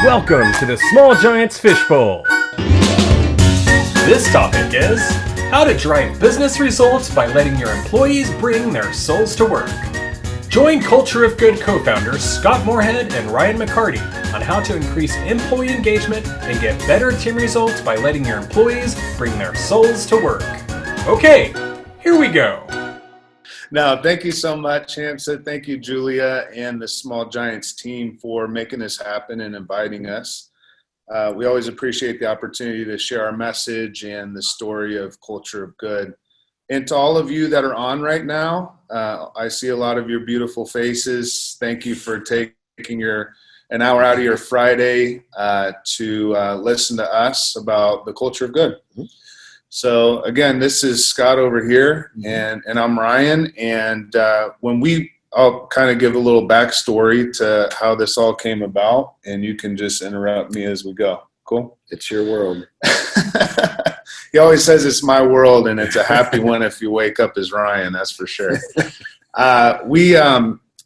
Welcome to the Small Giants Fishbowl. This topic is how to drive business results by letting your employees bring their souls to work. Join Culture of Good co-founders Scott Moorehead and Ryan McCarty on how to increase employee engagement and get better team results by letting your employees bring their souls to work. Okay, here we go. No, thank you so much, Hamza. Thank you, Julia, and the Small Giants team for making this happen and inviting us. We always appreciate the opportunity to share our message and the story of Culture of Good. And to all of you that are on right now, I see a lot of your beautiful faces. Thank you for taking an hour out of your Friday to listen to us about the Culture of Good. So again, this is Scott over here, and I'm Ryan. And I'll kind of give a little backstory to how this all came about, and you can just interrupt me as we go. Cool? It's your world. He always says it's my world, and it's a happy one if you wake up as Ryan, that's for sure.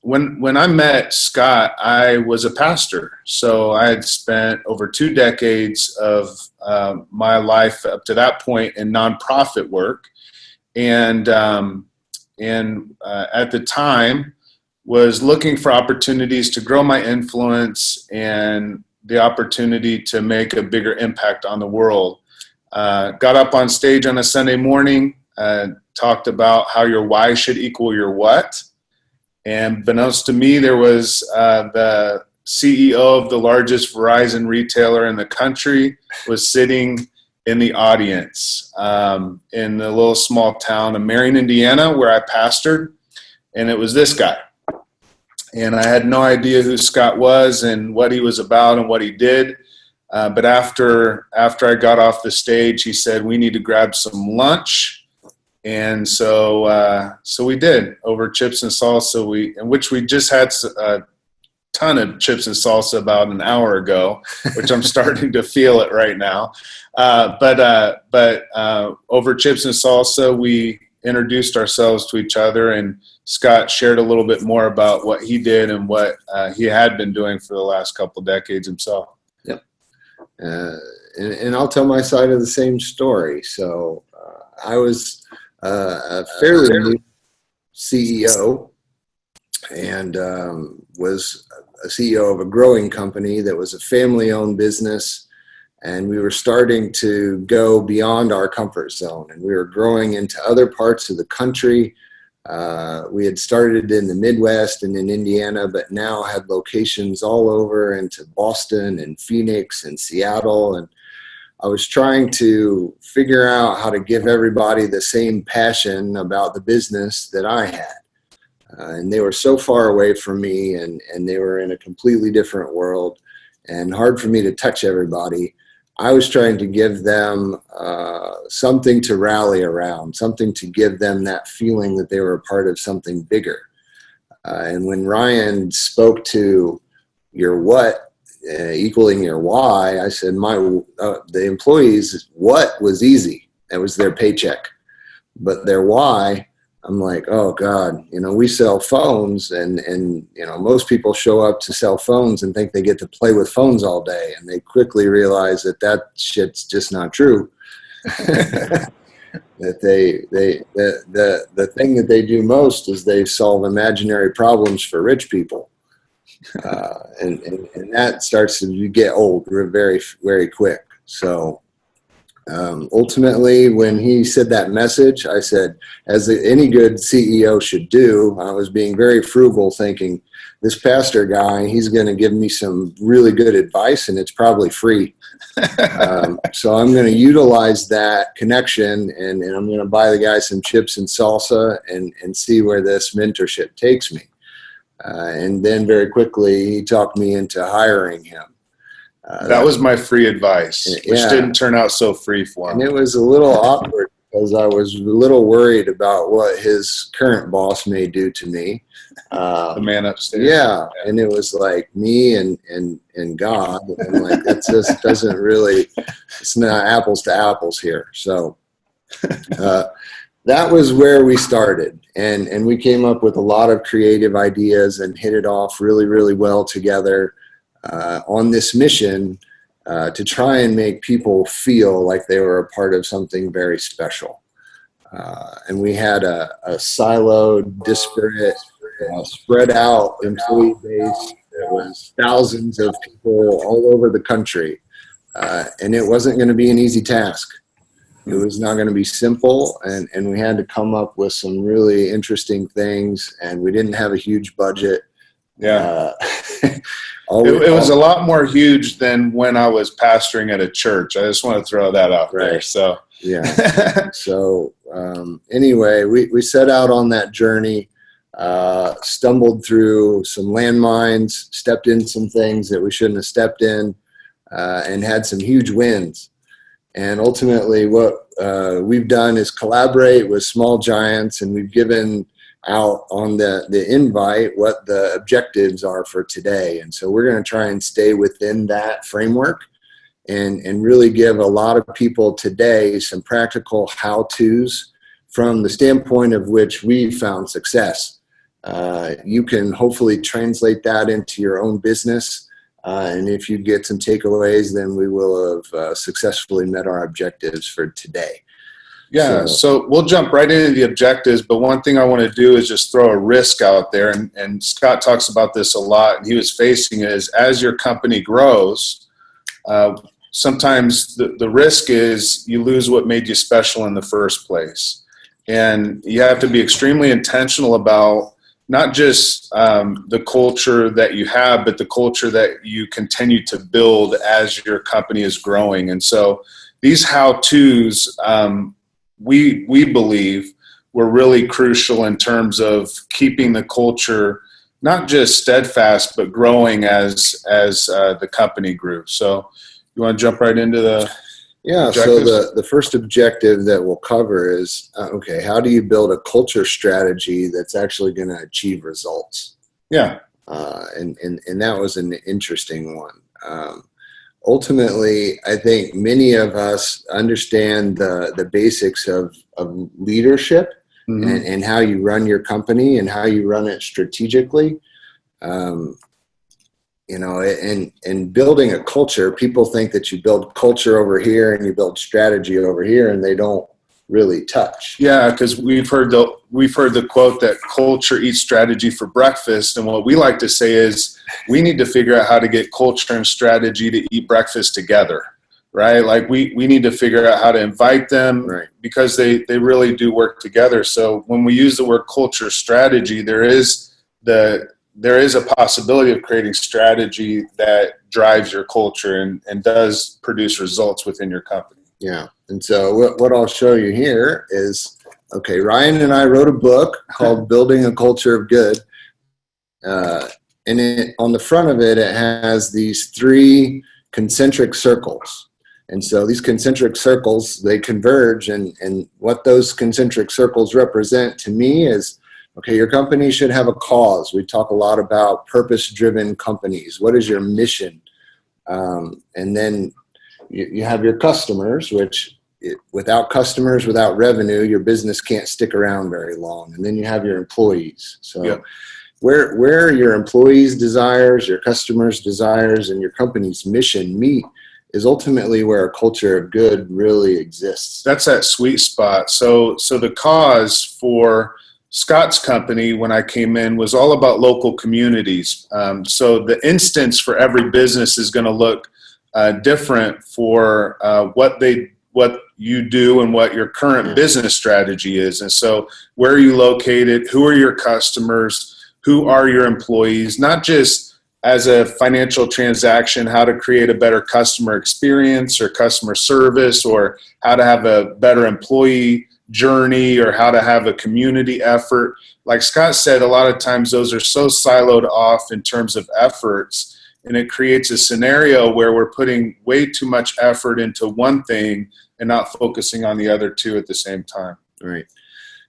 When I met Scott, I was a pastor. So I had spent over 2 decades of my life up to that point in nonprofit work. And at the time was looking for opportunities to grow my influence and the opportunity to make a bigger impact on the world. Got up on stage on a Sunday morning, talked about how your why should equal your what. And beknownst to me, there was the CEO of the largest Verizon retailer in the country was sitting in the audience in the little small town of Marion, Indiana, where I pastored. And it was this guy. And I had no idea who Scott was and what he was about and what he did. But after I got off the stage, he said, "We need to grab some lunch." And so we did over chips and salsa. Which we just had a ton of chips and salsa about an hour ago, which I'm starting to feel it right now. But over chips and salsa, we introduced ourselves to each other, and Scott shared a little bit more about what he did and what he had been doing for the last couple decades himself. Yep. And I'll tell my side of the same story. So I was a fairly new CEO and was a CEO of a growing company that was a family-owned business, and we were starting to go beyond our comfort zone, and we were growing into other parts of the country. We had started in the Midwest and in Indiana, but now had locations all over into Boston and Phoenix and Seattle, and I was trying to figure out how to give everybody the same passion about the business that I had. And they were so far away from me, and they were in a completely different world and hard for me to touch everybody. I was trying to give them something to rally around, something to give them that feeling that they were a part of something bigger. And when Ryan spoke to your what equaling your why, I said the employees' what was easy. That was their paycheck. But their why, I'm like, oh God, we sell phones, and most people show up to sell phones and think they get to play with phones all day, and they quickly realize that shit's just not true. That the thing that they do most is they solve imaginary problems for rich people. And that starts to get old very, very quick. So ultimately, when he said that message, I said, as any good CEO should do, I was being very frugal, thinking, this pastor guy, he's going to give me some really good advice, and it's probably free. So I'm going to utilize that connection, and I'm going to buy the guy some chips and salsa and see where this mentorship takes me. And then very quickly, he talked me into hiring him. That was my free advice, which didn't turn out so free for him. And it was a little awkward because I was a little worried about what his current boss may do to me. The man upstairs. Yeah, and it was like me and God. And I'm like, that just doesn't really, it's not apples to apples here. So that was where we started. And we came up with a lot of creative ideas and hit it off really, really well together. on this mission to try and make people feel like they were a part of something very special. And we had a siloed, disparate, spread out employee base that was thousands of people all over the country. And it wasn't going to be an easy task. It was not going to be simple, and we had to come up with some really interesting things, and we didn't have a huge budget. Yeah. It was a lot more huge than when I was pastoring at a church. I just want to throw that out there. So yeah. So anyway, we set out on that journey, stumbled through some landmines, stepped in some things that we shouldn't have stepped in, and had some huge wins. And ultimately what we've done is collaborate with small giants, and we've given out on the invite what the objectives are for today. And so we're going to try and stay within that framework and really give a lot of people today some practical how-tos from the standpoint of which we found success. You can hopefully translate that into your own business. And if you get some takeaways, then we will have successfully met our objectives for today. Yeah, so we'll jump right into the objectives, but one thing I want to do is just throw a risk out there, and Scott talks about this a lot, and he was facing it, is as your company grows, sometimes the risk is you lose what made you special in the first place. And you have to be extremely intentional about not just the culture that you have, but the culture that you continue to build as your company is growing. And so these how-tos, we believe, were really crucial in terms of keeping the culture not just steadfast, but growing as the company grew. So you want to jump right into the objectives? So the first objective that we'll cover is, okay, how do you build a culture strategy that's actually going to achieve results? Yeah. And that was an interesting one. Ultimately, I think many of us understand the basics of leadership, mm-hmm. and how you run your company and how you run it strategically. And building a culture, people think that you build culture over here and you build strategy over here, and they don't really touch. Yeah, because we've heard the quote that culture eats strategy for breakfast, and what we like to say is we need to figure out how to get culture and strategy to eat breakfast together, right? Like we need to figure out how to invite them, right, because they really do work together. So when we use the word culture strategy, there is a possibility of creating strategy that drives your culture and does produce results within your company. Yeah. And so what I'll show you here is, okay, Ryan and I wrote a book called Building a Culture of Good. And on the front of it, it has these 3 concentric circles. And so these concentric circles, they converge, and what those concentric circles represent to me is, okay, your company should have a cause. We talk a lot about purpose-driven companies. What is your mission? And then you have your customers, which without customers, without revenue, your business can't stick around very long. And then you have your employees. So yep. Where your employees' desires, your customers' desires, and your company's mission meet is ultimately where a culture of good really exists. That's that sweet spot. So the cause for Scott's company when I came in was all about local communities. So the instance for every business is going to look different for what you do and what your current business strategy is. And so where are you located? Who are your customers? Who are your employees? Not just as a financial transaction, how to create a better customer experience or customer service, or how to have a better employee journey, or how to have a community effort. Like Scott said, a lot of times those are so siloed off in terms of efforts, and it creates a scenario where we're putting way too much effort into one thing and not focusing on the other 2 at the same time. Right.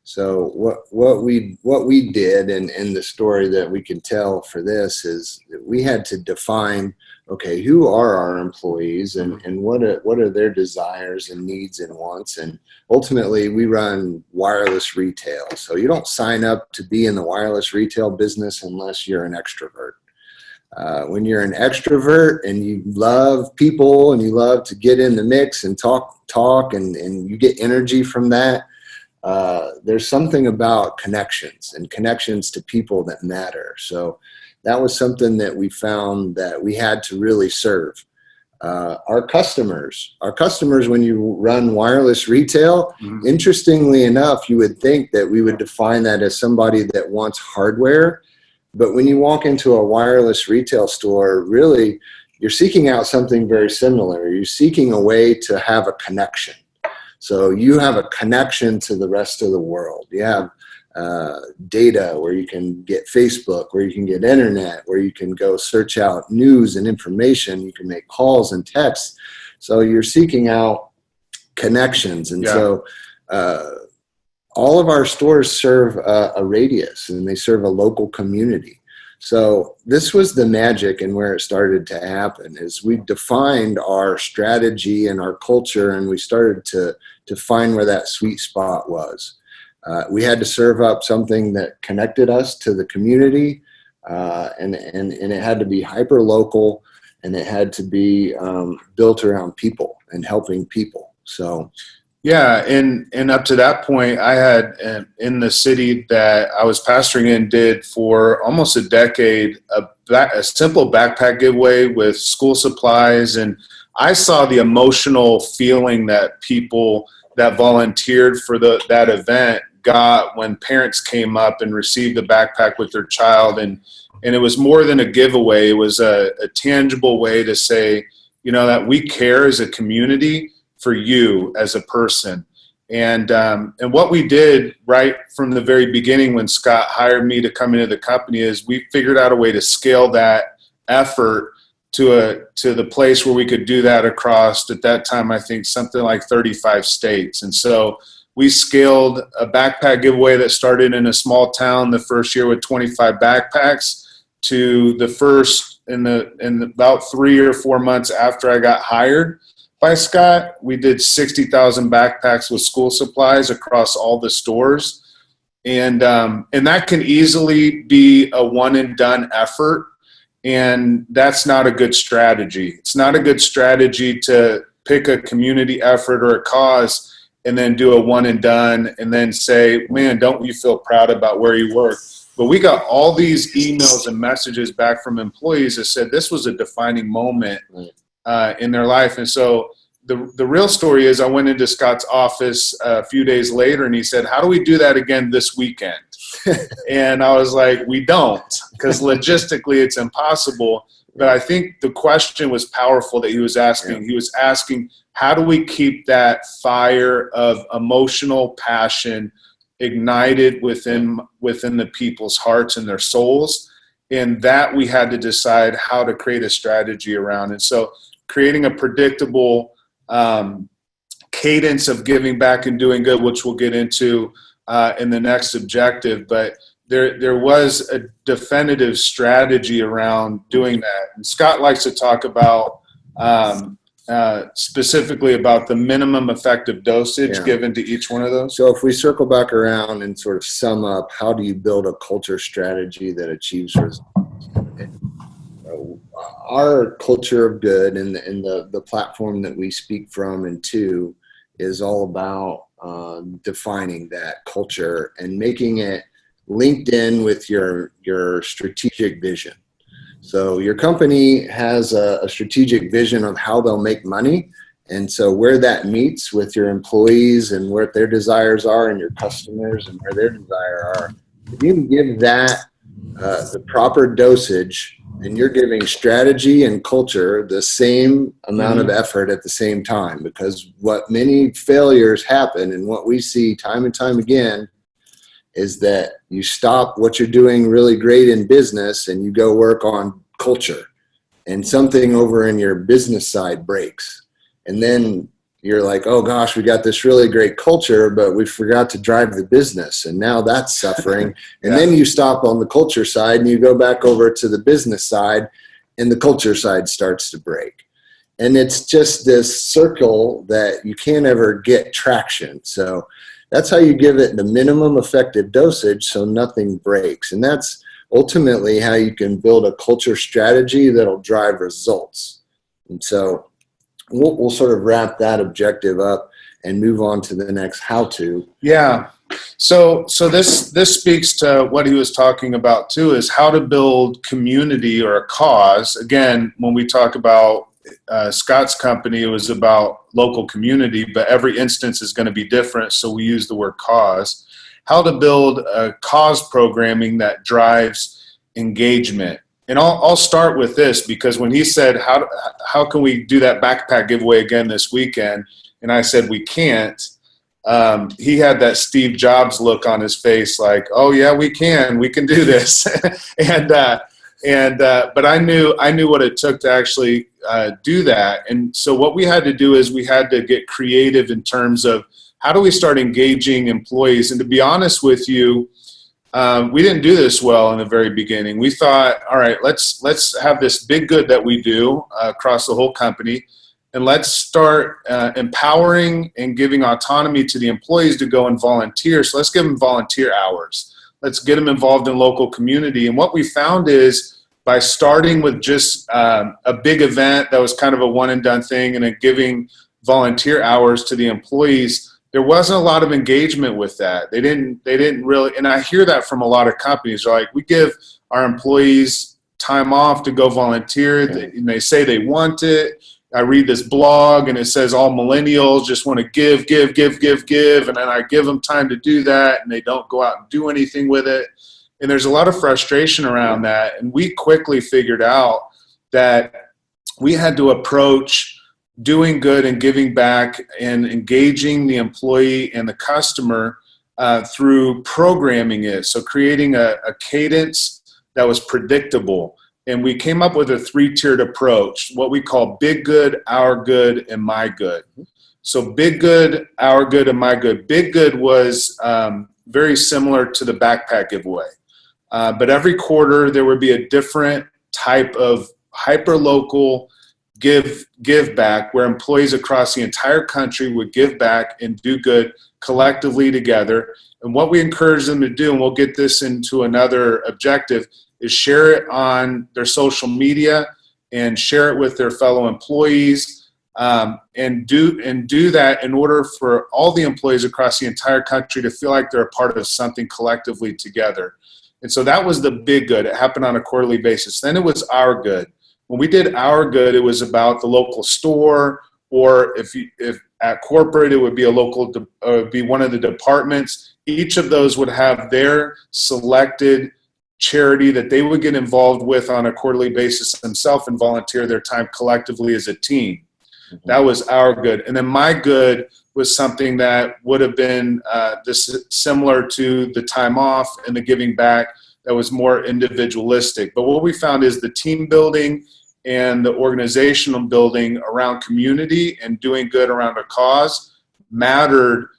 So what we did, and the story that we can tell for this is that we had to define, okay, who are our employees and what are their desires and needs and wants. And ultimately we run wireless retail. So you don't sign up to be in the wireless retail business unless you're an extrovert. When you're an extrovert and you love people and you love to get in the mix and talk and you get energy from that, there's something about connections and connections to people that matter. So that was something that we found that we had to really serve. Our customers, when you run wireless retail, interestingly enough, you would think that we would define that as somebody that wants hardware. But when you walk into a wireless retail store, really, you're seeking out something very similar. You're seeking a way to have a connection. So you have a connection to the rest of the world. You have data where you can get Facebook, where you can get internet, where you can go search out news and information. You can make calls and texts. So you're seeking out connections. And so all of our stores serve a radius, and they serve a local community. So this was the magic and where it started to happen is we defined our strategy and our culture, and we started to find where that sweet spot was. We had to serve up something that connected us to the community, and it had to be hyper local, and it had to be built around people and helping people. So. Yeah, and up to that point, I had in the city that I was pastoring in did for almost a decade a simple backpack giveaway with school supplies, and I saw the emotional feeling that people that volunteered for that event got when parents came up and received a backpack with their child, and it was more than a giveaway. It was a tangible way to say, that we care as a community for you as a person. And what we did right from the very beginning when Scott hired me to come into the company is we figured out a way to scale that effort to the place where we could do that across, at that time, I think something like 35 states. And so we scaled a backpack giveaway that started in a small town the first year with 25 backpacks to the first in about 3 or 4 months after I got hired by Scott, we did 60,000 backpacks with school supplies across all the stores. And that can easily be a one and done effort. And that's not a good strategy. It's not a good strategy to pick a community effort or a cause and then do a one and done and then say, man, don't you feel proud about where you work? But we got all these emails and messages back from employees that said this was a defining moment in their life. And so the real story is I went into Scott's office a few days later and he said, how do we do that again this weekend? And I was like, we don't, because logistically it's impossible. But I think the question was powerful that he was asking. Yeah. He was asking, how do we keep that fire of emotional passion ignited within the people's hearts and their souls? And that we had to decide how to create a strategy around. And so creating a predictable cadence of giving back and doing good, which we'll get into in the next objective. But there was a definitive strategy around doing that. And Scott likes to talk about specifically about the minimum effective dosage given to each one of those. So if we circle back around and sort of sum up, how do you build a culture strategy that achieves results? Our culture of good and the platform that we speak from and to is all about defining that culture and making it linked in with your strategic vision. So your company has a strategic vision of how they'll make money. And so where that meets with your employees and where their desires are and your customers and where their desires are, if you can give that the proper dosage, and you're giving strategy and culture the same amount of effort at the same time. Because what many failures happen and what we see time and time again is that you stop what you're doing really great in business and you go work on culture, and something over in your business side breaks. And then you're like, oh gosh, we got this really great culture, but we forgot to drive the business. And now that's suffering. And then you stop on the culture side and you go back over to the business side and the culture side starts to break. And it's just this circle that you can't ever get traction. So that's how you give it the minimum effective dosage so nothing breaks. And that's ultimately how you can build a culture strategy that'll drive results. And so we'll sort of wrap that objective up and move on to the next how to. Yeah. So this speaks to what he was talking about too, is how to build community or a cause. Again, when we talk about Scott's company, it was about local community, but every instance is going to be different. So we use the word cause. How to build a cause programming that drives engagement. And I'll start with this, because when he said, how can we do that backpack giveaway again this weekend? And I said, we can't. He had that Steve Jobs look on his face, like, oh yeah, we can do this. But I knew what it took to actually do that. And so what we had to do is we had to get creative in terms of how do we start engaging employees. And to be honest with you, we didn't do this well in the very beginning. We thought, all right, let's have this big good that we do across the whole company. And let's start empowering and giving autonomy to the employees to go and volunteer. So let's give them volunteer hours. Let's get them involved in local community. And what we found is by starting with just a big event that was kind of a one and done thing, and then giving volunteer hours to the employees, there wasn't a lot of engagement with that. They didn't really, and I hear that from a lot of companies. They're like, we give our employees time off to go volunteer, and they say they want it. I read this blog and it says all millennials just want to give. And then I give them time to do that and they don't go out and do anything with it. And there's a lot of frustration around that. And we quickly figured out that we had to approach doing good and giving back and engaging the employee and the customer through programming it. So creating a cadence that was predictable. And we came up with a 3-tiered approach, what we call big good, our good, and my good. So big good, our good, and my good. Big good was very similar to the backpack giveaway. But every quarter there would be a different type of hyper-local give back, where employees across the entire country would give back and do good collectively together. And what we encourage them to do, and we'll get this into another objective, is share it on their social media and share it with their fellow employees, and do that in order for all the employees across the entire country to feel like they're a part of something collectively together. And so that was the big good. It happened on a quarterly basis. Then it was our good. When we did our good, it was about the local store, or if at corporate, it would be be one of the departments. Each of those would have their selected charity that they would get involved with on a quarterly basis themselves and volunteer their time collectively as a team. Mm-hmm. That was our good. And then my good was something that would have been similar to the time off and the giving back, that was more individualistic. But what we found is the team building and the organizational building around community and doing good around a cause mattered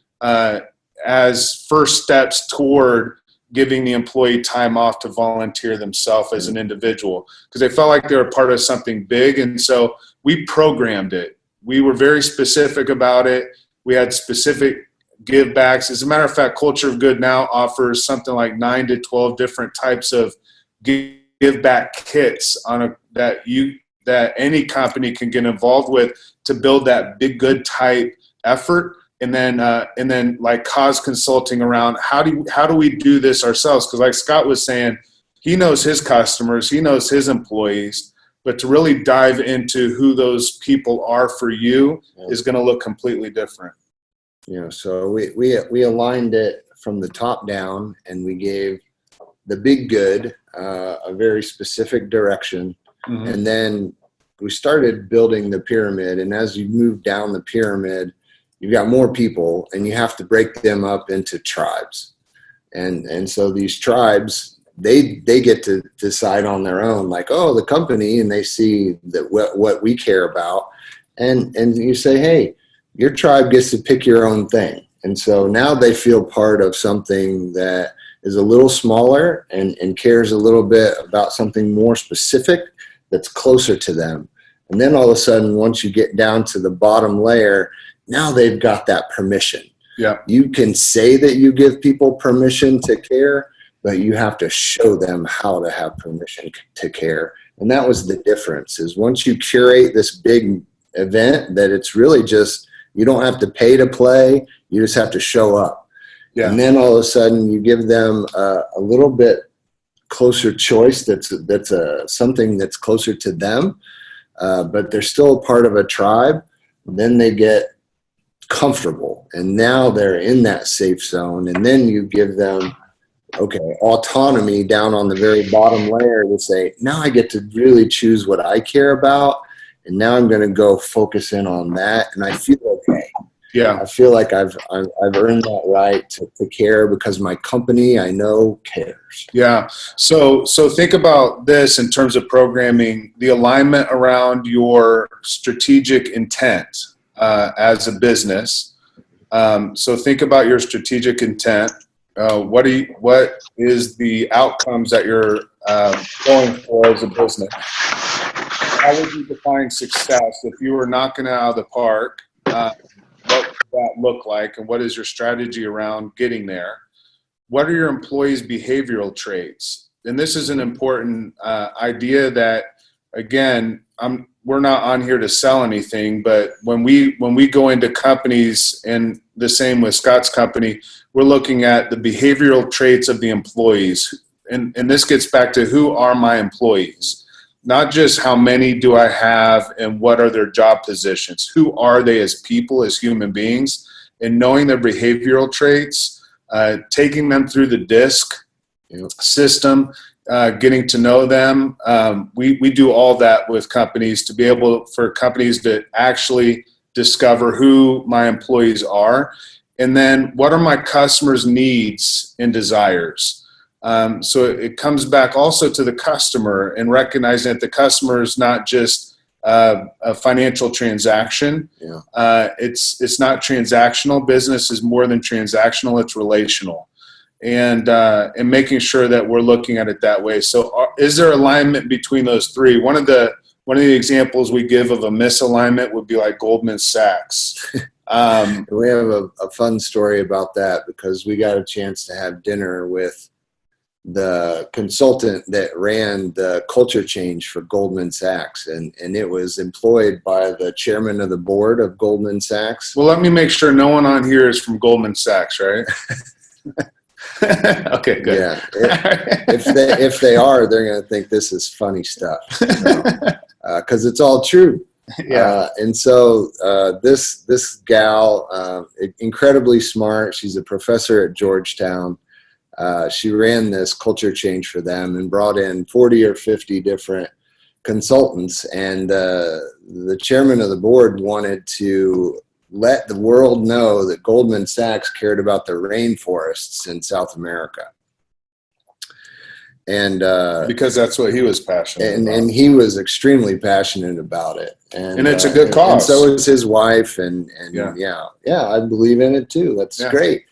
as first steps toward giving the employee time off to volunteer themselves as an individual, because they felt like they were part of something big. And so we programmed it. We were very specific about it. We had specific give backs. As a matter of fact, Culture of Good now offers something like 9 to 12 different types of give back kits that any company can get involved with to build that big good type effort. And then like cause consulting around how do we do this ourselves? Because like Scott was saying, he knows his customers, he knows his employees, but to really dive into who those people are for you is going to look completely different. So we aligned it from the top down, and we gave the big good a very specific direction. Mm-hmm. And then we started building the pyramid. And as you move down the pyramid, you've got more people, and you have to break them up into tribes. And so these tribes, they get to decide on their own, like, oh, the company, and they see that what we care about. And you say, hey, your tribe gets to pick your own thing. And so now they feel part of something that is a little smaller and cares a little bit about something more specific that's closer to them. And then all of a sudden, once you get down to the bottom layer, now they've got that permission. Yeah. You can say that you give people permission to care, but you have to show them how to have permission to care. And that was the difference, is once you curate this big event, that it's really just, you don't have to pay to play, you just have to show up. Yeah. And then all of a sudden you give them a little bit closer choice, that's something that's closer to them, but they're still a part of a tribe. Then they get comfortable, and now they're in that safe zone, and then you give them autonomy down on the very bottom layer to say, now I get to really choose what I care about, and now I'm going to go focus in on that, and I feel okay. Yeah, I feel like I've earned that right to care, because my company, I know, cares. Yeah. So think about this in terms of programming, the alignment around your strategic intent as a business. So think about your strategic intent. What is the outcomes that you're going for as a business? How would you define success if you were knocking it out of the park? What would that look like, and what is your strategy around getting there? What are your employees' behavioral traits? And this is an important idea that, again, we're not on here to sell anything, but when we go into companies, and the same with Scott's company, we're looking at the behavioral traits of the employees. And this gets back to, who are my employees? Not just how many do I have and what are their job positions. Who are they as people, as human beings? And knowing their behavioral traits, taking them through the DISC system, getting to know them. We do all that with companies, to be able for companies to actually discover who my employees are. And then what are my customers' needs and desires? So it comes back also to the customer, and recognizing that the customer is not just a financial transaction. Yeah. It's not transactional. Business is more than transactional. It's relational, and making sure that we're looking at it that way. So is there alignment between those three? One of the examples we give of a misalignment would be like Goldman Sachs. We have a fun story about that, because we got a chance to have dinner with the consultant that ran the culture change for Goldman Sachs, and it was employed by the chairman of the board of Goldman Sachs. Well, let me make sure no one on here is from Goldman Sachs, right? Okay, good. Yeah, if they are, they're going to think this is funny stuff, because it's all true. Yeah. And so this gal, incredibly smart. She's a professor at Georgetown. She ran this culture change for them and brought in 40 or 50 different consultants. And the chairman of the board wanted to let the world know that Goldman Sachs cared about the rainforests in South America. And because that's what he was passionate about. And he was extremely passionate about it. And it's a good cause. And so is his wife. And yeah, I believe in it too. That's great.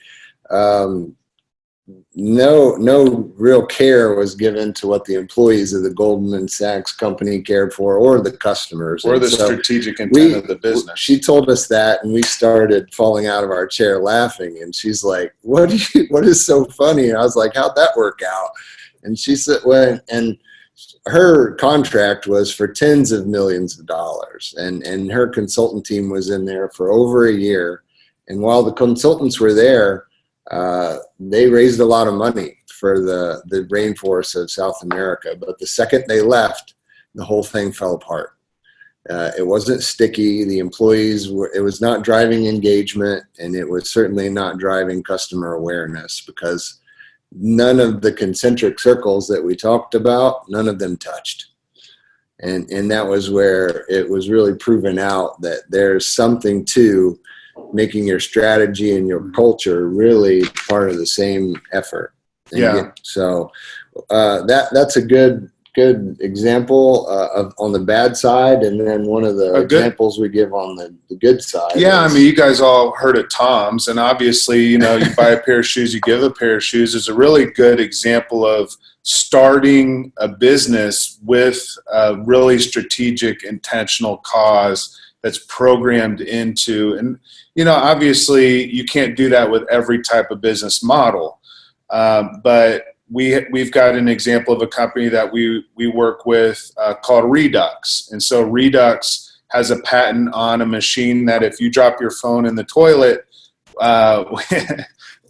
No real care was given to what the employees of the Goldman Sachs company cared for, or the customers, or the strategic intent of the business. She told us that, and we started falling out of our chair laughing. And she's like, "What is so funny?" And I was like, "How'd that work out?" And she said, "Well," and her contract was for tens of millions of dollars, and her consultant team was in there for over a year. And while the consultants were there, they raised a lot of money for the rainforests of South America. But the second they left, the whole thing fell apart. It wasn't sticky. The employees it was not driving engagement, and it was certainly not driving customer awareness, because none of the concentric circles that we talked about, none of them touched. And that was where it was really proven out that there's something to making your strategy and your culture really part of the same effort. And so that's a good example of on the bad side, and then one of the examples we give on the good side. Yeah, I mean, you guys all heard of Tom's, and obviously, you buy a pair of shoes, you give a pair of shoes. Is a really good example of starting a business with a really strategic, intentional cause that's programmed into, and obviously you can't do that with every type of business model, but we've got an example of a company that we work with called Redux. And so Redux has a patent on a machine that if you drop your phone in the toilet,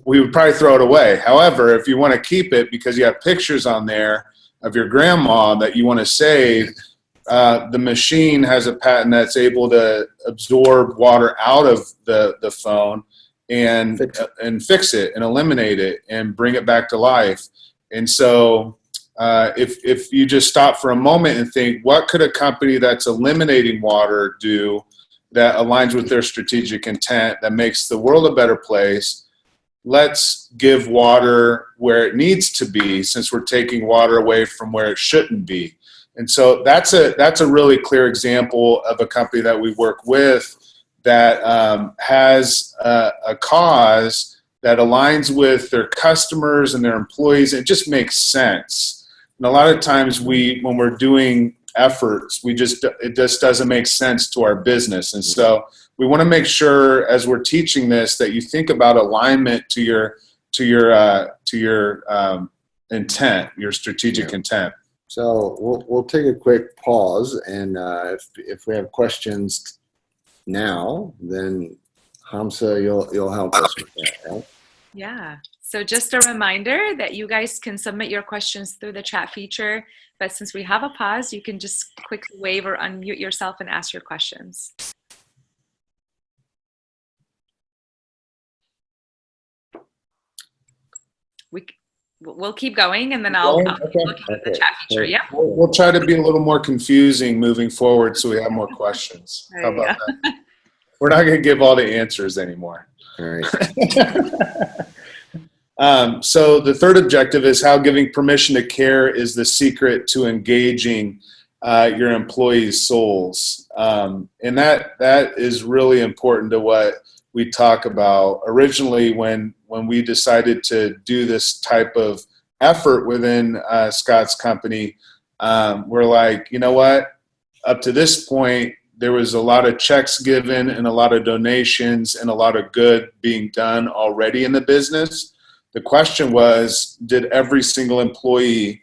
we would probably throw it away. However, if you want to keep it because you have pictures on there of your grandma that you want to save, the machine has a patent that's able to absorb water out of the phone and fix it and eliminate it and bring it back to life. And so if you just stop for a moment and think, what could a company that's eliminating water do that aligns with their strategic intent, that makes the world a better place? Let's give water where it needs to be, since we're taking water away from where it shouldn't be. And so that's a really clear example of a company that we work with that has a cause that aligns with their customers and their employees. It just makes sense. And a lot of times when we're doing efforts, it just doesn't make sense to our business. And so we want to make sure, as we're teaching this, that you think about alignment to your intent, your strategic intent. So we'll take a quick pause, and if we have questions now, then Hamza, you'll help us with that, right? Yeah. So just a reminder that you guys can submit your questions through the chat feature, but since we have a pause, you can just quickly wave or unmute yourself and ask your questions. We'll keep going, and then I'll keep looking at the chat feature. Yeah. We'll try to be a little more confusing moving forward so we have more questions. How about that? We're not going to give all the answers anymore. All right. So the third objective is how giving permission to care is the secret to engaging your employees' souls. And that is really important to what we talk about. Originally, when we decided to do this type of effort within Scott's company, we're like, you know what? Up to this point, there was a lot of checks given and a lot of donations and a lot of good being done already in the business. The question was, did every single employee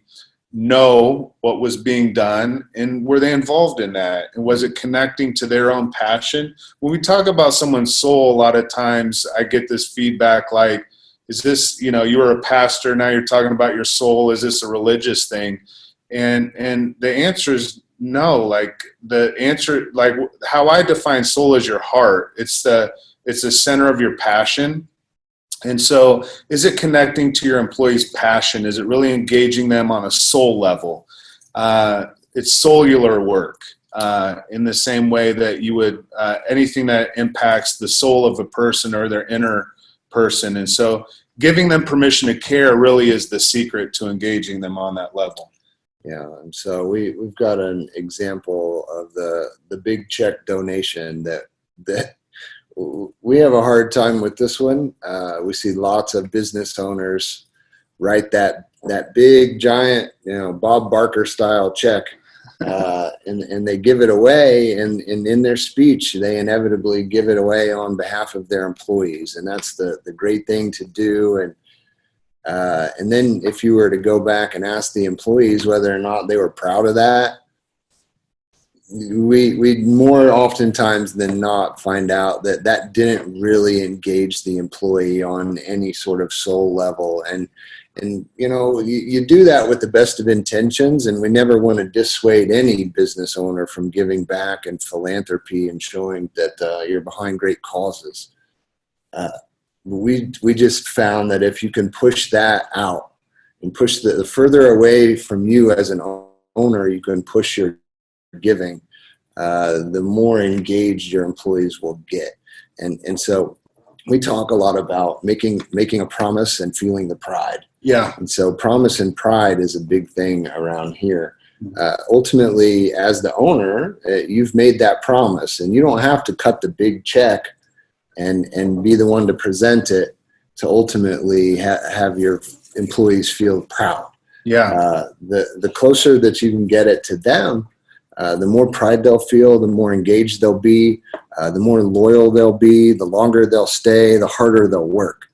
know what was being done, and were they involved in that? And was it connecting to their own passion? When we talk about someone's soul, a lot of times I get this feedback like, is this, you were a pastor, now you're talking about your soul, is this a religious thing? And the answer is no. Like the answer, like how I define soul is your heart. It's the center of your passion. And so is it connecting to your employees' passion? Is it really engaging them on a soul level? It's cellular work in the same way that you would anything that impacts the soul of a person or their inner person. And so giving them permission to care really is the secret to engaging them on that level. Yeah, and so we've got an example of the big check donation that we have a hard time with this one. We see lots of business owners write that big giant, Bob Barker style check, and they give it away. And in their speech, they inevitably give it away on behalf of their employees, and that's the great thing to do. And then if you were to go back and ask the employees whether or not they were proud of that, we more oftentimes than not find out that didn't really engage the employee on any sort of soul level. And you do that with the best of intentions, and we never want to dissuade any business owner from giving back and philanthropy and showing that you're behind great causes. We just found that if you can push that out and push the further away from you as an owner, you can push your giving, the more engaged your employees will get. And so we talk a lot about making a promise and feeling the pride. Yeah. And so promise and pride is a big thing around here. Ultimately, as the owner, you've made that promise, and you don't have to cut the big check and be the one to present it to ultimately have your employees feel proud. Yeah. The closer that you can get it to them, the more pride they'll feel, the more engaged they'll be, the more loyal they'll be, the longer they'll stay, the harder they'll work.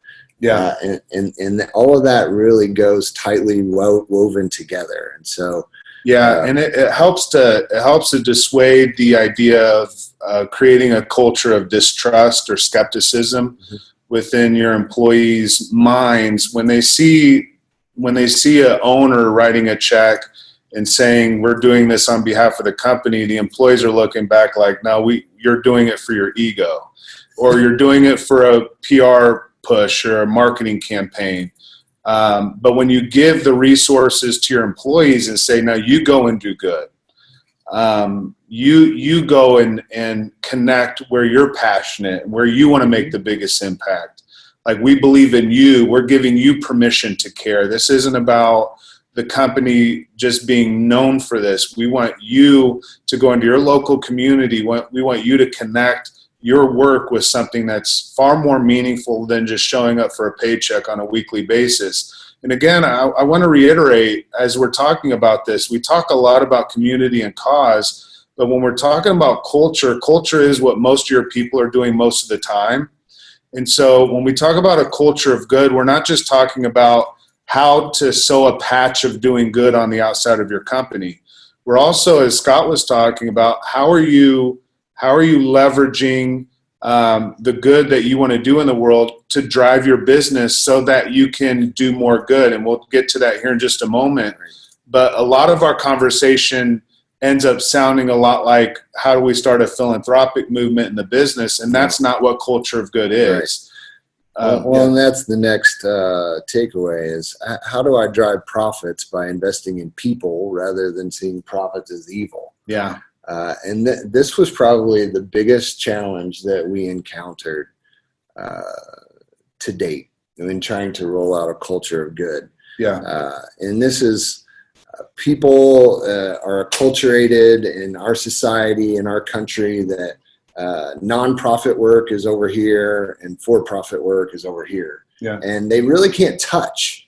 Yeah. And all of that really goes tightly woven together. And so, yeah, and it helps to dissuade the idea of creating a culture of distrust or skepticism within your employees' minds when they see an owner writing a check and saying we're doing this on behalf of the company. The employees are looking back like, no, you're doing it for your ego, or you're doing it for a PR push or a marketing campaign. But when you give the resources to your employees and say, now you go and do good, you go and connect where you're passionate, where you want to make the biggest impact. Like, we believe in you. We're giving you permission to care. This isn't about the company just being known for this. We want you to go into your local community. We want you to connect your work with something that's far more meaningful than just showing up for a paycheck on a weekly basis. And again, I want to reiterate, as we're talking about this, we talk a lot about community and cause, but when we're talking about culture, culture is what most of your people are doing most of the time. And so when we talk about a culture of good, we're not just talking about how to sow a patch of doing good on the outside of your company. We're also, as Scott was talking about, how are you leveraging the good that you want to do in the world to drive your business so that you can do more good? And we'll get to that here in just a moment. But a lot of our conversation ends up sounding a lot like, how do we start a philanthropic movement in the business? And that's not what culture of good is. And that's the next takeaway is, how do I drive profits by investing in people rather than seeing profits as evil? Yeah. And this was probably the biggest challenge that we encountered to date in trying to roll out a culture of good. Yeah. And this is, people are acculturated in our society, in our country, that nonprofit work is over here and for-profit work is over here. Yeah. And they really can't touch.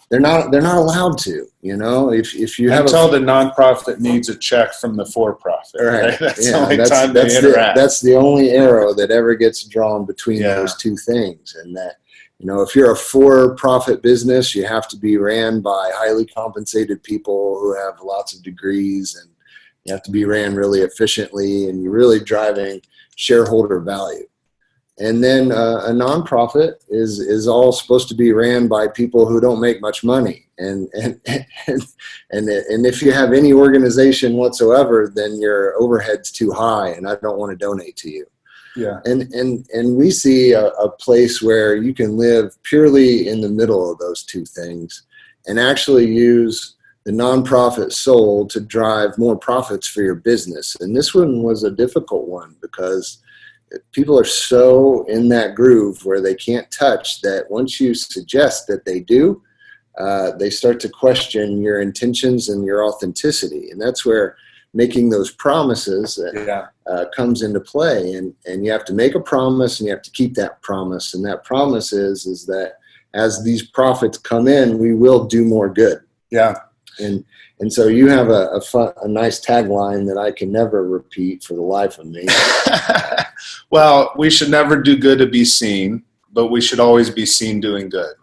They're not allowed to, if you have until the nonprofit needs a check from the for-profit. Right. That's the only time they interact. That's the only arrow that ever gets drawn between those two things. And that, if you're a for-profit business, you have to be ran by highly compensated people who have lots of degrees, and you have to be ran really efficiently, and you're really driving shareholder value. And then a nonprofit is all supposed to be ran by people who don't make much money. And if you have any organization whatsoever, then your overhead's too high, and I don't want to donate to you. Yeah. And we see a place where you can live purely in the middle of those two things and actually use the nonprofit soul to drive more profits for your business. And this one was a difficult one because people are so in that groove where they can't touch that. Once you suggest that they do, they start to question your intentions and your authenticity. And that's where making those promises comes into play. And you have to make a promise, and you have to keep that promise. And that promise is that as these profits come in, we will do more good. Yeah. And so you have a nice tagline that I can never repeat for the life of me. Well, we should never do good to be seen, but we should always be seen doing good.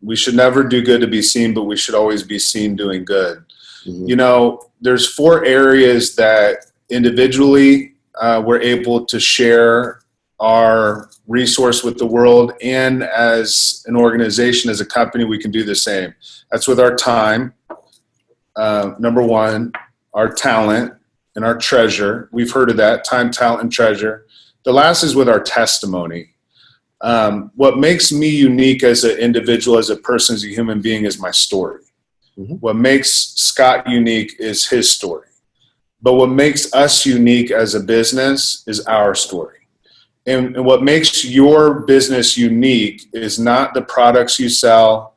We should never do good to be seen, but we should always be seen doing good. Mm-hmm. There's 4 areas that individually we're able to share our resource with the world, and as an organization, as a company, we can do the same. That's with our time, number 1, our talent, and our treasure. We've heard of that, time, talent, and treasure. The last is with our testimony. What makes me unique as an individual, as a person, as a human being, is my story. Mm-hmm. What makes Scott unique is his story. But what makes us unique as a business is our story. And what makes your business unique is not the products you sell.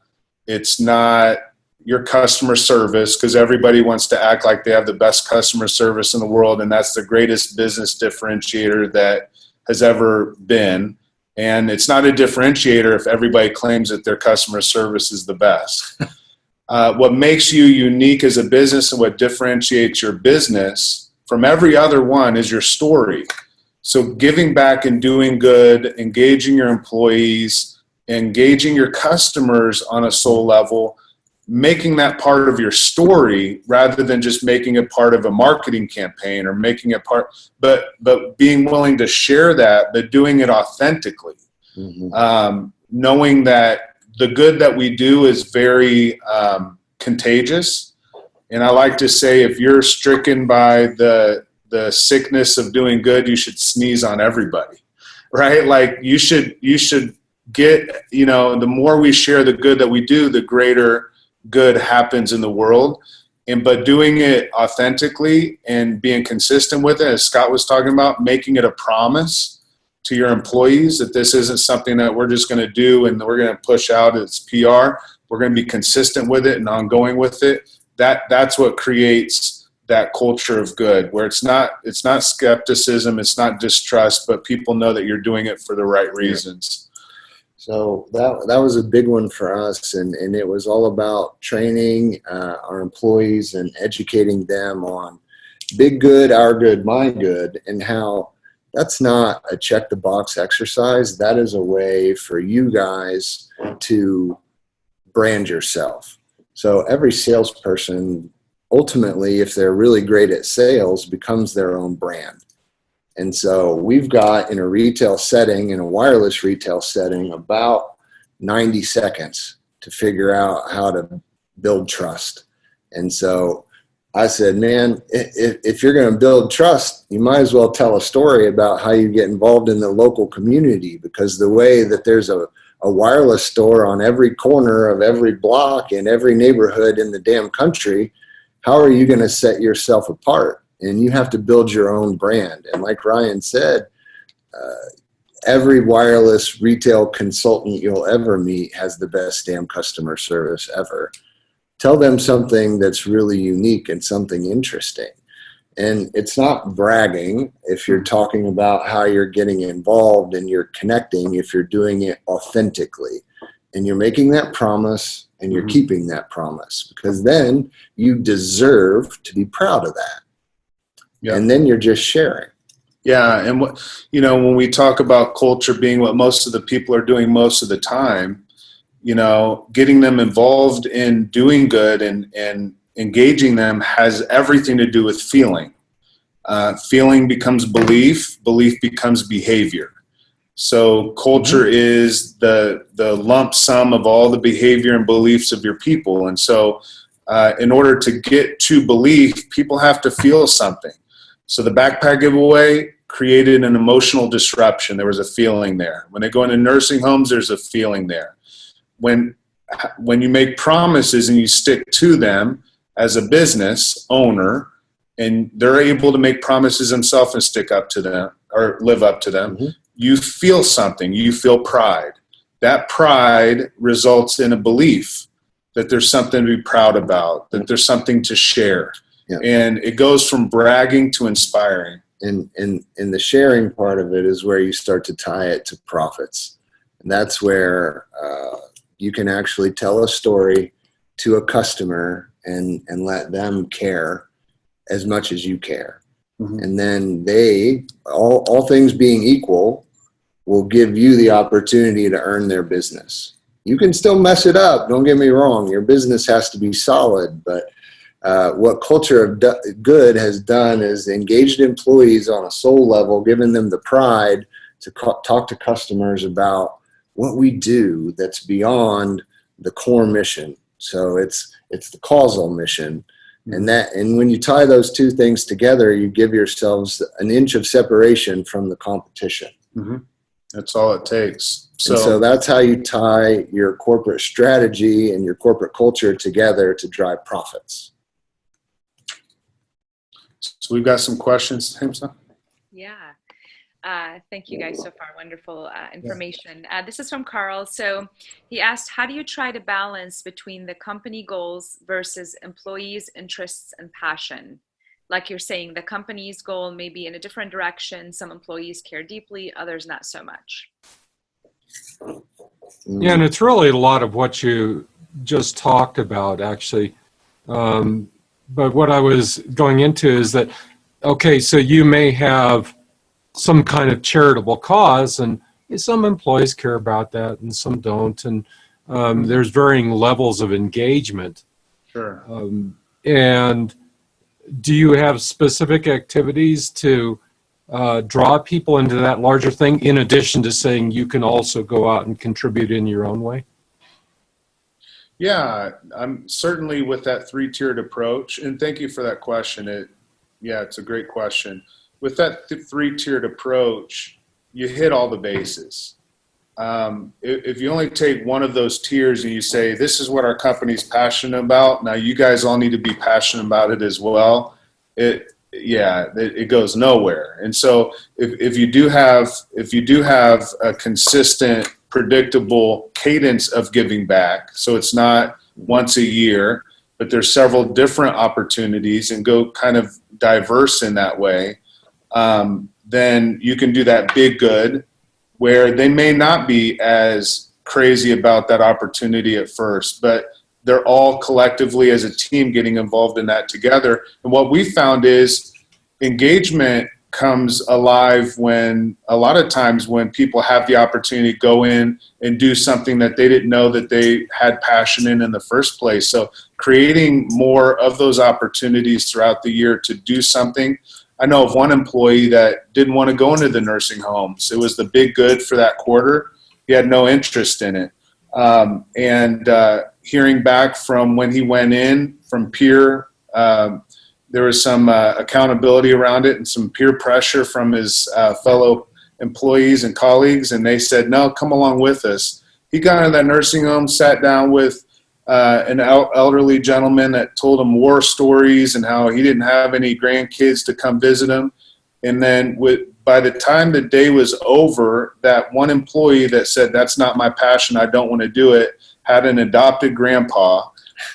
It's not your customer service, because everybody wants to act like they have the best customer service in the world, and that's the greatest business differentiator that has ever been. And it's not a differentiator if everybody claims that their customer service is the best. What makes you unique as a business and what differentiates your business from every other one is your story. So giving back and doing good, engaging your employees, engaging your customers on a soul level, making that part of your story rather than just making it part of a marketing campaign or making it part, but being willing to share that, but doing it authentically. Knowing that the good that we do is very contagious. And I like to say, if you're stricken by the sickness of doing good, you should sneeze on everybody, right? Like you should get, the more we share the good that we do, the greater good happens in the world. But doing it authentically and being consistent with it, as Scott was talking about, making it a promise to your employees that this isn't something that we're just going to do and we're going to push out as PR. We're going to be consistent with it and ongoing with it. That's what creates that culture of good, where it's not skepticism, it's not distrust, but people know that you're doing it for the right reasons. So that was a big one for us, and it was all about training our employees and educating them on big good, our good, my good, and how that's not a check the box exercise. That is a way for you guys to brand yourself. So every salesperson, ultimately, if they're really great at sales, becomes their own brand. And so we've got, in a retail setting, in a wireless retail setting, about 90 seconds to figure out how to build trust. And so I said, man, if you're going to build trust, you might as well tell a story about how you get involved in the local community, because the way that there's a wireless store on every corner of every block in every neighborhood in the damn country, how are you going to set yourself apart? And you have to build your own brand. And like Ryan said, every wireless retail consultant you'll ever meet has the best damn customer service ever. Tell them something that's really unique and something interesting. And it's not bragging if you're talking about how you're getting involved and you're connecting, if you're doing it authentically. And you're making that promise and you're keeping that promise, because then you deserve to be proud of that. Yep. And then you're just sharing. Yeah. And when we talk about culture being what most of the people are doing most of the time, getting them involved in doing good and engaging them has everything to do with feeling. Feeling becomes belief. Belief becomes behavior. So culture is the lump sum of all the behavior and beliefs of your people. And so in order to get to belief, people have to feel something. So the backpack giveaway created an emotional disruption. There was a feeling there. When they go into nursing homes, there's a feeling there. When you make promises and you stick to them as a business owner, and they're able to make promises themselves and stick up to them or live up to them, you feel something. You feel pride. That pride results in a belief that there's something to be proud about, that there's something to share. Yeah. And it goes from bragging to inspiring. And the sharing part of it is where you start to tie it to profits. And that's where you can actually tell a story to a customer and let them care as much as you care. And then they, all things being equal, will give you the opportunity to earn their business. You can still mess it up. Don't get me wrong. Your business has to be solid, but what Culture of Good has done is engaged employees on a soul level, giving them the pride to talk to customers about what we do that's beyond the core mission. So it's the causal mission. And when you tie those two things together, you give yourselves an inch of separation from the competition. That's all it takes. So that's how you tie your corporate strategy and your corporate culture together to drive profits. So we've got some questions, Hamza? Yeah. Thank you guys so far. Wonderful information. This is from Carl. So he asked, how do you try to balance between the company goals versus employees' interests and passion? Like you're saying, the company's goal may be in a different direction. Some employees care deeply, others not so much. Yeah, and it's really a lot of what you just talked about, actually. But what I was going into is that, okay, so you may have some kind of charitable cause, and some employees care about that and some don't, and there's varying levels of engagement. Sure. And do you have specific activities to draw people into that larger thing, in addition to saying you can also go out and contribute in your own way? Yeah, I'm certainly with that three-tiered approach, and thank you for that question. It's a great question. With that three-tiered approach, you hit all the bases. If you only take one of those tiers and you say, this is what our company's passionate about, now you guys all need to be passionate about it as well, it goes nowhere. And so if you do have a consistent, predictable cadence of giving back, so it's not once a year, but there's several different opportunities, and go kind of diverse in that way, then you can do that big good, where they may not be as crazy about that opportunity at first, but they're all collectively as a team getting involved in that together. And what we found is engagement comes alive when, a lot of times, when people have the opportunity to go in and do something that they didn't know that they had passion in the first place. So creating more of those opportunities throughout the year to do something. I know of one employee that didn't want to go into the nursing homes. It was the big good for that quarter. He had no interest in it. Hearing back from when he went in from peer, there was some accountability around it and some peer pressure from his fellow employees and colleagues, and they said, no, come along with us. He got into that nursing home, sat down with an elderly gentleman that told him war stories and how he didn't have any grandkids to come visit him. And then by the time the day was over, that one employee that said, that's not my passion, I don't want to do it, had an adopted grandpa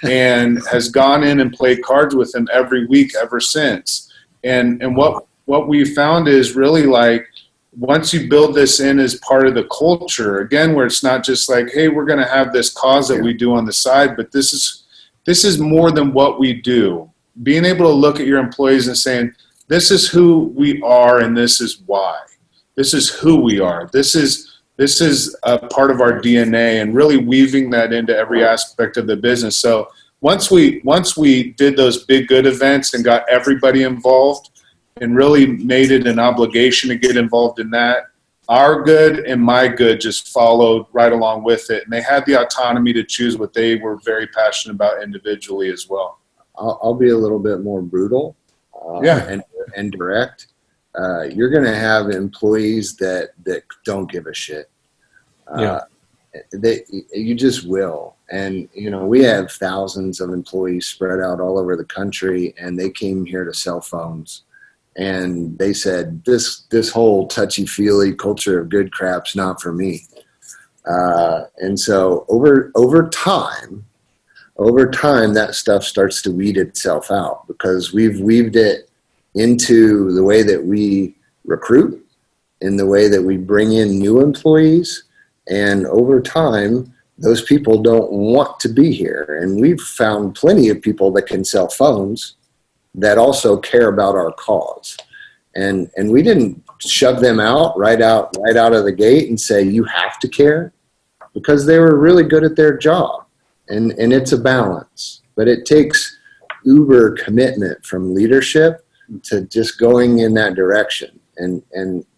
and has gone in and played cards with him every week ever since. And what we found is really, like, once you build this in as part of the culture, again, where it's not just like, hey, we're going to have this cause that we do on the side, but this is more than what we do. Being able to look at your employees and saying, this is who we are and this is why. This is who we are. This is a part of our DNA, and really weaving that into every aspect of the business. So once we did those big good events and got everybody involved and really made it an obligation to get involved in that, our good and my good just followed right along with it. And they had the autonomy to choose what they were very passionate about individually as well. I'll be a little bit more brutal and direct. You're going to have employees that don't give a shit. You just will. And, we have thousands of employees spread out all over the country, and they came here to sell phones. And they said, this whole touchy-feely culture of good crap's not for me. And so over time, that stuff starts to weed itself out, because we've weaved it into the way that we recruit, in the way that we bring in new employees. And over time, those people don't want to be here. And we've found plenty of people that can sell phones that also care about our cause. And we didn't shove them right out of the gate and say, you have to care, because they were really good at their job. And it's a balance, but it takes uber commitment from leadership to just going in that direction. And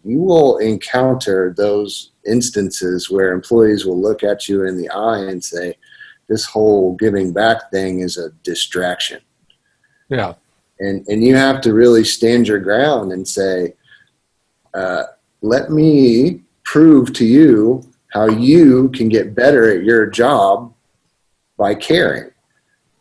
you will encounter those instances where employees will look at you in the eye and say, this whole giving back thing is a distraction. Yeah. And you have to really stand your ground and say, let me prove to you how you can get better at your job by caring.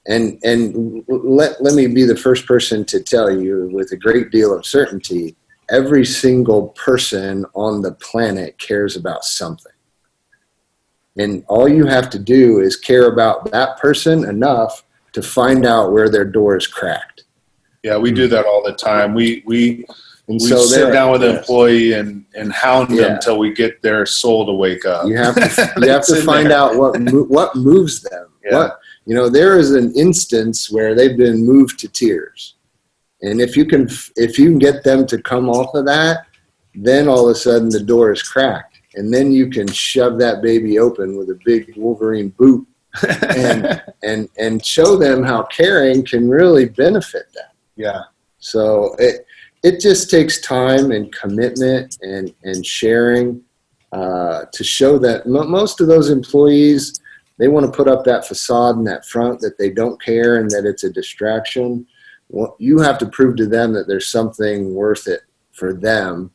And let me be the first person to tell you with a great deal of certainty, every single person on the planet cares about something. And all you have to do is care about that person enough to find out where their door is cracked. Yeah, we do that all the time. We sit down with an employee and hound them until we get their soul to wake up. You have to find out what moves them. Yeah. There is an instance where they've been moved to tears. And if you can get them to come off of that, then all of a sudden the door is cracked. And then you can shove that baby open with a big Wolverine boot and show them how caring can really benefit them. Yeah. So it just takes time and commitment and sharing to show that most of those employees, they want to put up that facade in that front that they don't care and that it's a distraction. Well, you have to prove to them that there's something worth it for them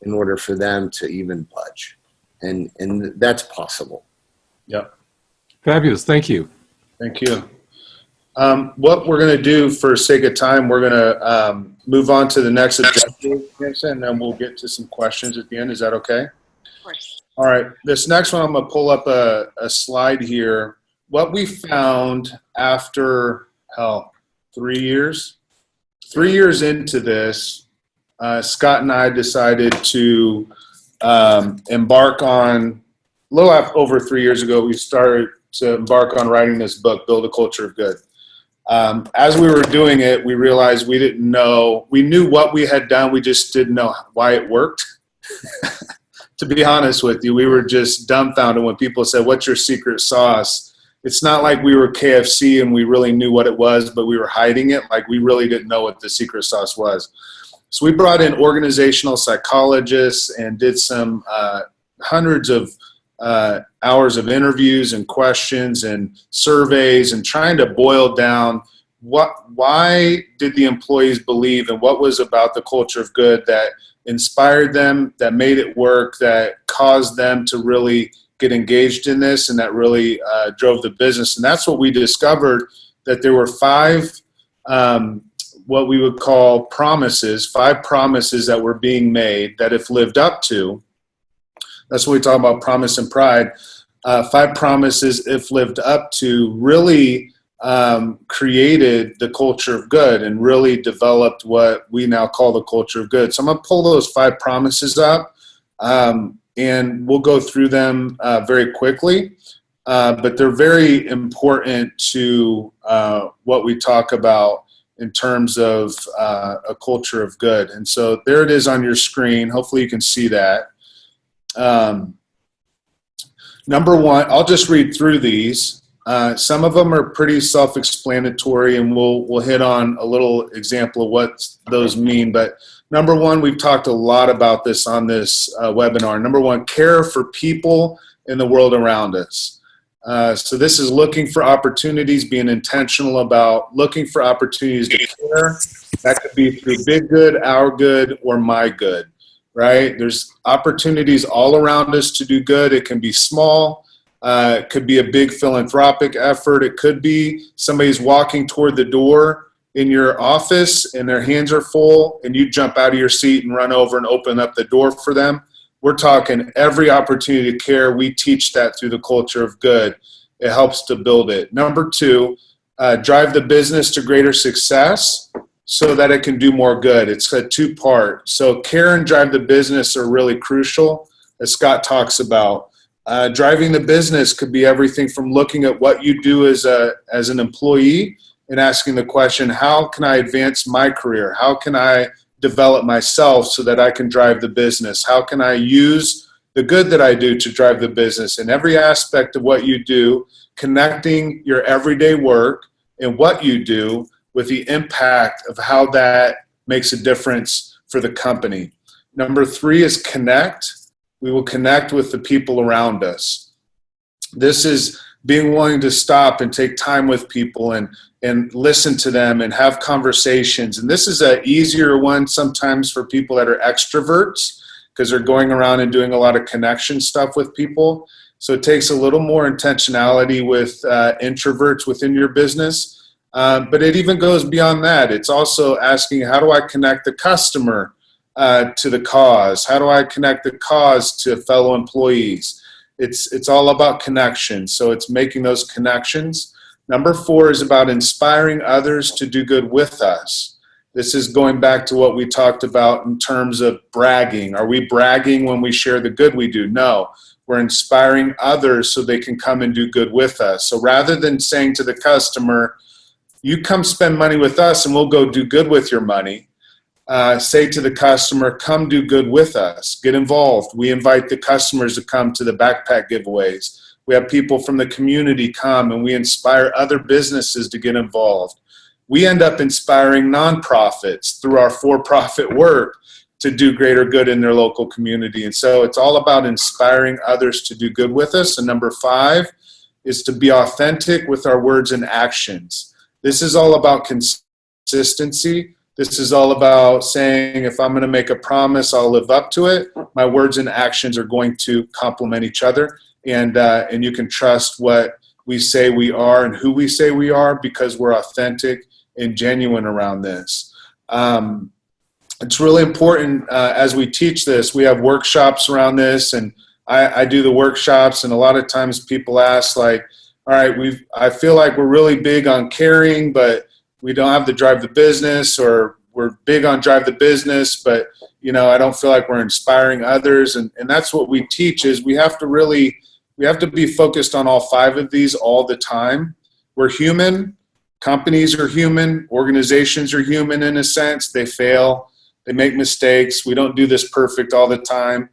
in order for them to even budge. And that's possible. Yep. Fabulous. Thank you. Thank you. What we're going to do for sake of time, we're going to move on to the next objective, and then we'll get to some questions at the end. Is that okay? Of course. All right. This next one, I'm going to pull up a slide here. What we found after, 3 years? 3 years into this, Scott and I decided to embark on, a little over 3 years ago, we started to embark on writing this book, Build a Culture of Good. As we were doing it, we realized we didn't know, we knew what we had done, we just didn't know why it worked. To be honest with you, we were just dumbfounded when people said, "What's your secret sauce?" It's not like we were KFC and we really knew what it was, but we were hiding it. Like we really didn't know what the secret sauce was. So we brought in organizational psychologists and did some hundreds of hours of interviews and questions and surveys and trying to boil down why did the employees believe and what was about the culture of good that inspired them, that made it work, that caused them to really get engaged in this, and that really drove the business. And that's what we discovered, that there were 5 what we would call promises, 5 promises that were being made that if lived up to, that's what we talk about, promise and pride, 5 promises if lived up to really created the culture of good and really developed what we now call the culture of good. So I'm going to pull those 5 promises up and we'll go through them very quickly, but they're very important to what we talk about in terms of a culture of good. And so there it is on your screen. Hopefully you can see that. Number 1, I'll just read through these. Some of them are pretty self-explanatory, and we'll hit on a little example of what those mean. But number 1, we've talked a lot about this on this webinar. Number 1, care for people in the world around us. So this is looking for opportunities, being intentional about looking for opportunities to care. That could be through big good, our good, or my good, right? There's opportunities all around us to do good. It can be small. It could be a big philanthropic effort. It could be somebody's walking toward the door in your office and their hands are full and you jump out of your seat and run over and open up the door for them. We're talking every opportunity to care. We teach that through the culture of good. It helps to build it. Number 2, drive the business to greater success so that it can do more good. It's a 2-part. So care and drive the business are really crucial, as Scott talks about. Driving the business could be everything from looking at what you do as an employee and asking the question, how can I advance my career? How can I develop myself so that I can drive the business? How can I use the good that I do to drive the business? In every aspect of what you do, connecting your everyday work and what you do with the impact of how that makes a difference for the company. Number 3 is connect. We will connect with the people around us. This is being willing to stop and take time with people and listen to them and have conversations. And this is an easier one sometimes for people that are extroverts because they're going around and doing a lot of connection stuff with people. So it takes a little more intentionality with introverts within your business. But it even goes beyond that. It's also asking, how do I connect the customer to the cause? How do I connect the cause to fellow employees? It's all about connection. So it's making those connections. Number 4 is about inspiring others to do good with us. This is going back to what we talked about in terms of bragging. Are we bragging when we share the good we do? No. We're inspiring others so they can come and do good with us. So rather than saying to the customer, you come spend money with us and we'll go do good with your money, say to the customer, come do good with us, get involved. We invite the customers to come to the backpack giveaways. We have people from the community come, and we inspire other businesses to get involved. We end up inspiring nonprofits through our for-profit work to do greater good in their local community. And so it's all about inspiring others to do good with us. And number 5 is to be authentic with our words and actions. This is all about consistency. This is all about saying, if I'm going to make a promise, I'll live up to it. My words and actions are going to complement each other. And you can trust what we say we are and who we say we are, because we're authentic and genuine around this. It's really important as we teach this. We have workshops around this, and I do the workshops, and a lot of times people ask, like, all right, I feel like we're really big on caring, but we don't have the drive the business, or we're big on drive the business, but I don't feel like we're inspiring others. And that's what we teach, is we have to be focused on all 5 of these all the time. We're human. Companies are human. Organizations are human in a sense. They fail. They make mistakes. We don't do this perfect all the time.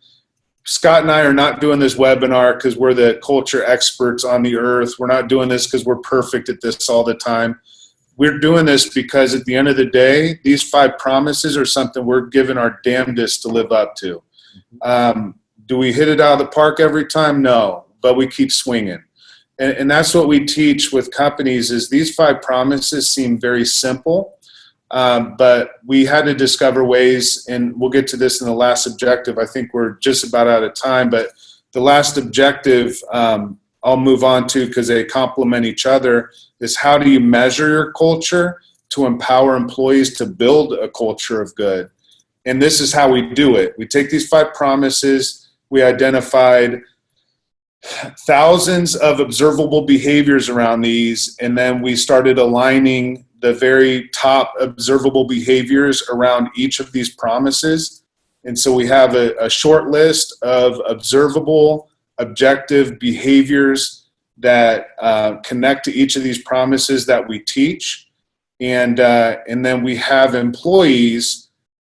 Scott and I are not doing this webinar because we're the culture experts on the earth. We're not doing this because we're perfect at this all the time. We're doing this because at the end of the day, these 5 promises are something we're giving our damnedest to live up to. Do we hit it out of the park every time? No, but we keep swinging. And that's what we teach with companies, is these 5 promises seem very simple, but we had to discover ways, and we'll get to this in the last objective. I think we're just about out of time, but the last objective I'll move on to, because they complement each other, is how do you measure your culture to empower employees to build a culture of good? And this is how we do it. We take these 5 promises, we identified thousands of observable behaviors around these, and then we started aligning the very top observable behaviors around each of these promises. And so we have a short list of observable, objective behaviors that connect to each of these promises that we teach. And then we have employees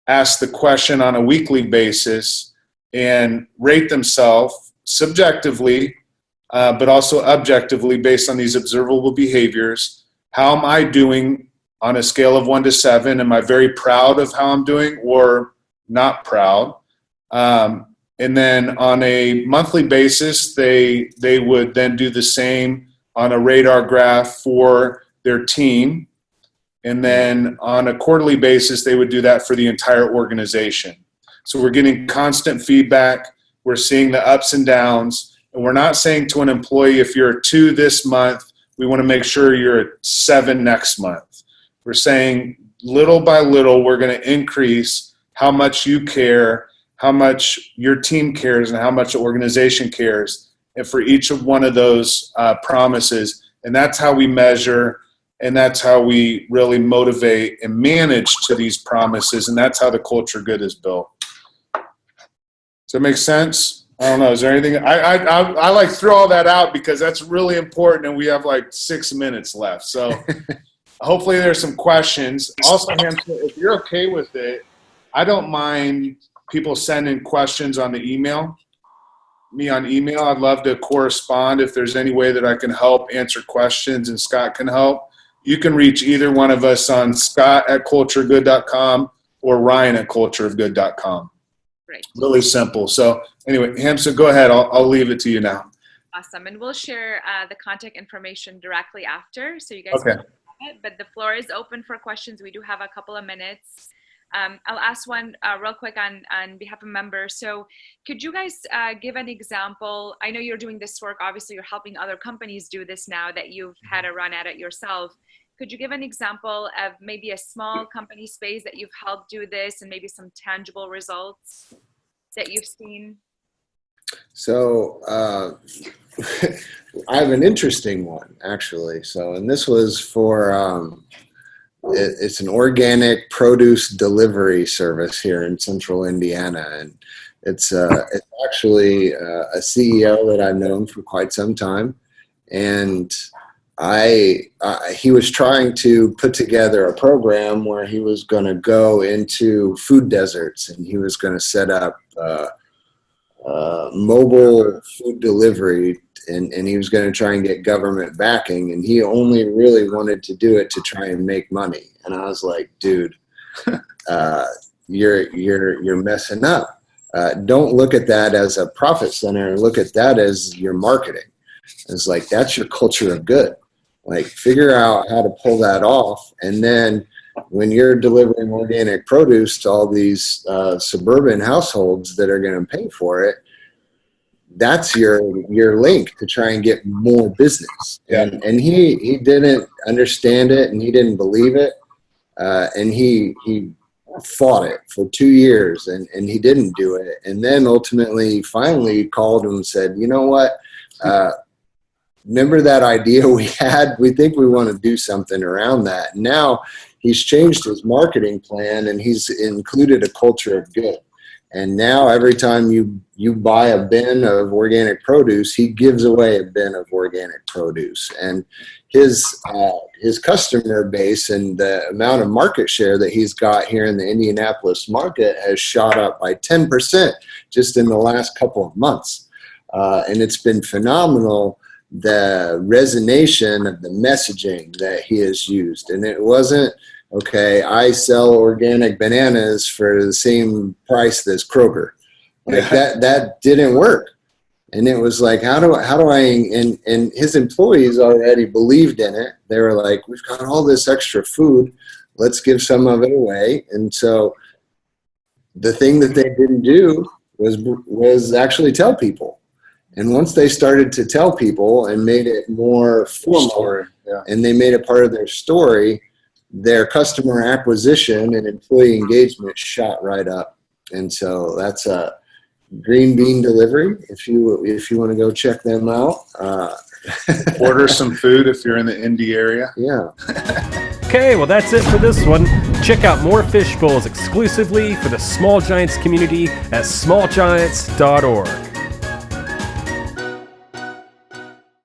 ask the question on a weekly basis and rate themselves subjectively, but also objectively based on these observable behaviors. How am I doing on a scale of 1 to 7? Am I very proud of how I'm doing, or not proud? And then on a monthly basis, they would then do the same on a radar graph for their team. And then on a quarterly basis, they would do that for the entire organization. So we're getting constant feedback. We're seeing the ups and downs. And we're not saying to an employee, if you're a 2 this month, we want to make sure you're at 7 next month. We're saying little by little, we're going to increase how much you care, how much your team cares, and how much the organization cares, and for each of one of those promises. And that's how we measure, and that's how we really motivate and manage to these promises, and that's how the culture good is built. Does that make sense? I don't know. Is there anything? I like throw all that out because that's really important, and we have like 6 minutes left. So hopefully there's some questions. Also, if you're okay with it, I don't mind people sending questions on the email. Me on email. I'd love to correspond if there's any way that I can help answer questions and Scott can help. You can reach either one of us on scott@culturegood.com or ryan@cultureofgood.com. Great. Really simple. So anyway, Hamza, go ahead. I'll leave it to you now. Awesome. And we'll share the contact information directly after, so you guys Okay. can look at it. But the floor is open for questions. We do have a couple of minutes. I'll ask one real quick on behalf of members. So could you guys give an example? I know you're doing this work. Obviously, you're helping other companies do this now that you've had a run at it yourself. Could you give an example of maybe a small company space that you've helped do this, and maybe some tangible results that you've seen? So I have an interesting one, actually. So, and this was for, it's an organic produce delivery service here in central Indiana. And it's actually a CEO that I've known for quite some time. And he was trying to put together a program where he was going to go into food deserts, and he was going to set up mobile food delivery, and he was going to try and get government backing, and he only really wanted to do it to try and make money. And I was like, dude, you're messing up. Don't look at that as a profit center. Look at that as your marketing. It's like, that's your culture of good. Like, figure out how to pull that off. And then when you're delivering organic produce to all these suburban households that are going to pay for it, that's your link to try and get more business. Yeah. And he didn't understand it, and he didn't believe it. And he fought it for 2 years, and he didn't do it. And then ultimately, finally called him and said, you know what? Remember that idea we had? We think we want to do something around that. Now he's changed his marketing plan, and he's included a culture of good. And now every time you buy a bin of organic produce, he gives away a bin of organic produce. And his customer base and the amount of market share that he's got here in the Indianapolis market has shot up by 10% just in the last couple of months. And it's been phenomenal, the resonation of the messaging that he has used. And it wasn't, okay, I sell organic bananas for the same price as Kroger. Like, that didn't work. And it was like, how do I, and his employees already believed in it. They were like, we've got all this extra food, let's give some of it away. And so the thing that they didn't do was actually tell people. And once they started to tell people and made it more formal, and they made it part of their story, their customer acquisition and employee engagement shot right up. And so that's a Green Bean Delivery. If you want to go check them out, Order some food if you're in the Indy area. yeah. Okay, well that's it for this one. Check out more Fishbowls exclusively for the Small Giants community at smallgiants.org.